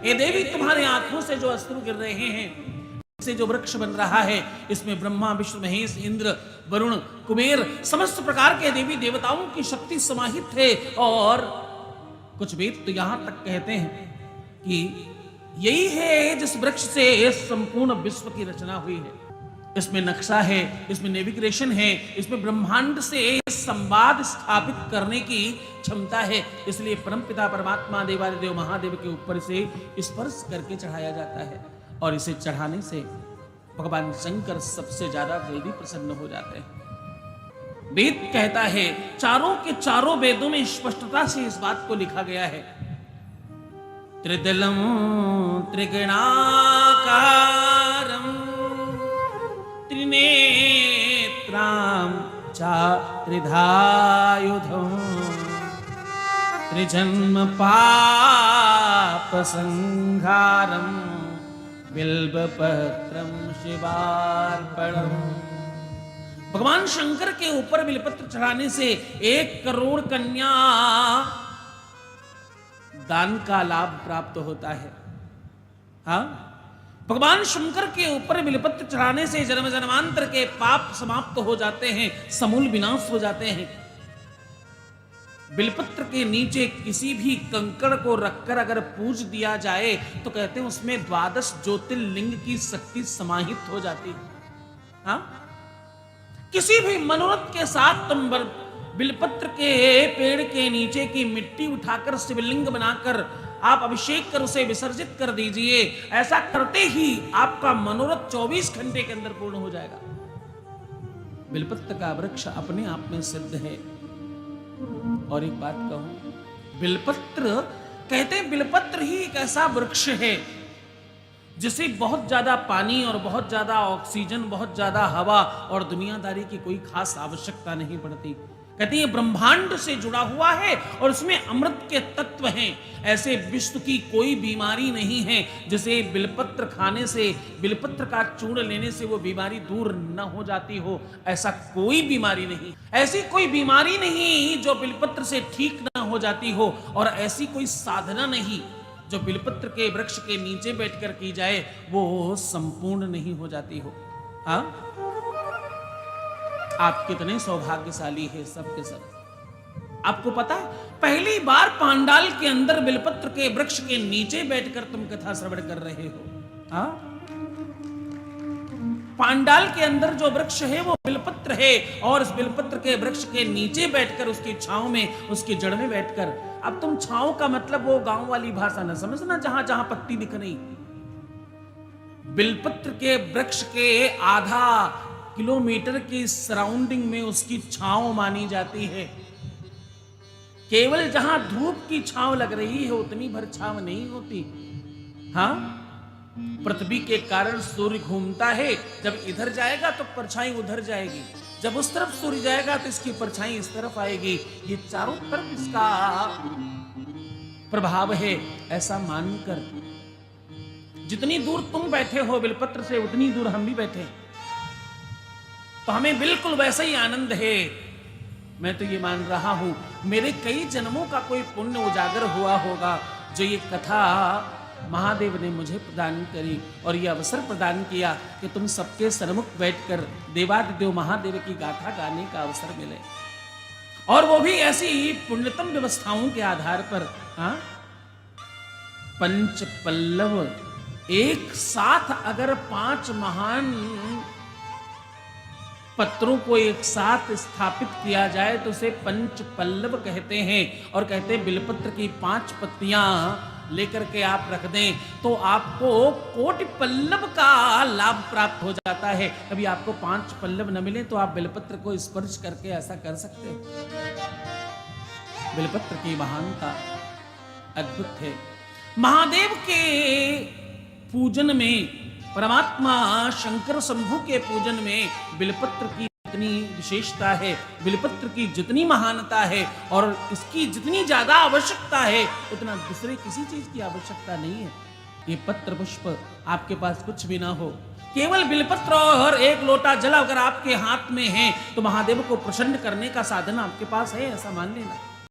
ये देवी तुम्हारे आंखों से जो अश्रु गिर रहे हैं, से जो वृक्ष बन रहा है, इसमें ब्रह्मा विष्णु महेश इंद्र वरुण कुबेर समस्त प्रकार के देवी देवताओं की शक्ति समाहित है। और कुछ वेद तो यहां तक कहते हैं कि यही है जिस वृक्ष से संपूर्ण विश्व की रचना हुई है। इसमें नक्शा है, इसमें नेविगेशन है, इसमें ब्रह्मांड से संवाद स्थापित करने की क्षमता है। इसलिए परमपिता परमात्मा देवादिदेव महादेव के ऊपर से स्पर्श करके चढ़ाया जाता है और इसे चढ़ाने से भगवान शंकर सबसे ज्यादा जल्दी प्रसन्न हो जाते हैं। वेद कहता है, चारों के चारों वेदों में स्पष्टता से इस बात को लिखा गया है, त्रिदलम त्रिगणाकारम त्रिनेत्रां चा त्रिधायुधं त्रिजन्म पाप संहारं बिल्वपत्रं शिवार्पणम्। भगवान शंकर के ऊपर बिल्वपत्र चढ़ाने से 1 करोड़ कन्या दान का लाभ प्राप्त होता है। हाँ, भगवान शंकर के ऊपर बिल्वपत्र चढ़ाने से जन्म जन्मांतर के पाप समाप्त हो जाते हैं, समूल विनाश हो जाते हैं। बिल्वपत्र के नीचे किसी भी कंकड़ को रखकर अगर पूज दिया जाए तो कहते हैं उसमें 12 ज्योतिर्लिंग की शक्ति समाहित हो जाती है। हाँ, किसी भी मनोरथ के साथ तुम बिल्वपत्र के पेड़ के नीचे की मिट्टी उठाकर शिवलिंग बनाकर आप अभिषेक कर उसे विसर्जित कर दीजिए। ऐसा करते ही आपका मनोरथ 24 घंटे के अंदर पूर्ण हो जाएगा। बिल्वपत्र का वृक्ष अपने आप में सिद्ध है। और एक बात कहूं, बिल्वपत्र कहते हैं, बिल्वपत्र ही एक ऐसा वृक्ष है जिसे बहुत ज्यादा पानी और बहुत ज्यादा ऑक्सीजन, बहुत ज्यादा हवा और दुनियादारी की कोई खास आवश्यकता नहीं पड़ती। कहते हैं ब्रह्मांड से जुड़ा हुआ है और उसमें अमृत के तत्व हैं। ऐसे विश्व की कोई बीमारी नहीं है जिसे बिल्वपत्र खाने से, बिल्वपत्र का चूर्ण लेने से वो बीमारी दूर न हो जाती हो। ऐसा कोई बीमारी नहीं, ऐसी कोई बीमारी नहीं जो बिल्वपत्र से ठीक न हो जाती हो। और ऐसी कोई साधना नहीं जो बिल्वपत्र के वृक्ष के नीचे बैठकर की जाए वो संपूर्ण नहीं हो जाती हो। हाँ, आप कितने सौभाग्यशाली हैं सब के सब। आपको पता है, पहली बार पांडाल के अंदर बिल्वपत्र के वृक्ष के नीचे बैठकर तुम कथा श्रवण कर रहे हो। हाँ, पांडाल के अंदर जो वृक्ष है वो बिल्वपत्र है और इस बिल्वपत्र के वृक्ष के नीचे बैठकर उसकी छांव में, उसकी जड़ में बैठकर, अब तुम छांव का मतलब वो गांव वाली भाषा न समझना जहां जहां पत्ती दिख रही। बिल्वपत्र के वृक्ष के आधा किलोमीटर की सराउंडिंग में उसकी छांव मानी जाती है। केवल जहां धूप की छांव लग रही है उतनी भर छांव नहीं होती। हाँ, पृथ्वी के कारण सूर्य घूमता है, जब इधर जाएगा तो परछाई उधर जाएगी, जब उस तरफ सूर्य जाएगा तो इसकी परछाई इस तरफ आएगी। ये चारों तरफ इसका प्रभाव है। ऐसा मानकर जितनी दूर तुम बैठे हो बिल्वपत्र से उतनी दूर हम भी बैठे, तो हमें बिल्कुल वैसा ही आनंद है। मैं तो ये मान रहा हूं मेरे कई जन्मों का कोई पुण्य उजागर हुआ होगा जो ये कथा महादेव ने मुझे प्रदान करी और ये अवसर प्रदान किया कि तुम सबके सन्मुख बैठकर देवादिदेव महादेव की गाथा गाने का अवसर मिले, और वो भी ऐसी पुण्यतम व्यवस्थाओं के आधार पर। हाँ, पंच पल्लव एक साथ अगर 5 महान पत्रों को एक साथ स्थापित किया जाए तो उसे पंच पल्लव कहते हैं। और कहते हैं बिल्वपत्र की 5 पत्तियां लेकर के आप रख दें तो आपको कोटि पल्लव का लाभ प्राप्त हो जाता है। कभी आपको 5 पल्लव न मिले तो आप बिल्वपत्र को स्पर्श करके ऐसा कर सकते हो। बिल्वपत्र की महानता अद्भुत है। महादेव के पूजन में, परमात्मा शंकर शंभु के पूजन में बिल्वपत्र की जितनी विशेषता है, बिल्वपत्र की जितनी महानता है और इसकी जितनी ज्यादा आवश्यकता है उतना दूसरे किसी चीज की आवश्यकता नहीं है। ये पत्र पुष्प आपके पास कुछ भी ना हो, केवल बिल्वपत्र और 1 लोटा जल अगर आपके हाथ में है तो महादेव को प्रसन्न करने का साधन आपके पास है, ऐसा मान लेना।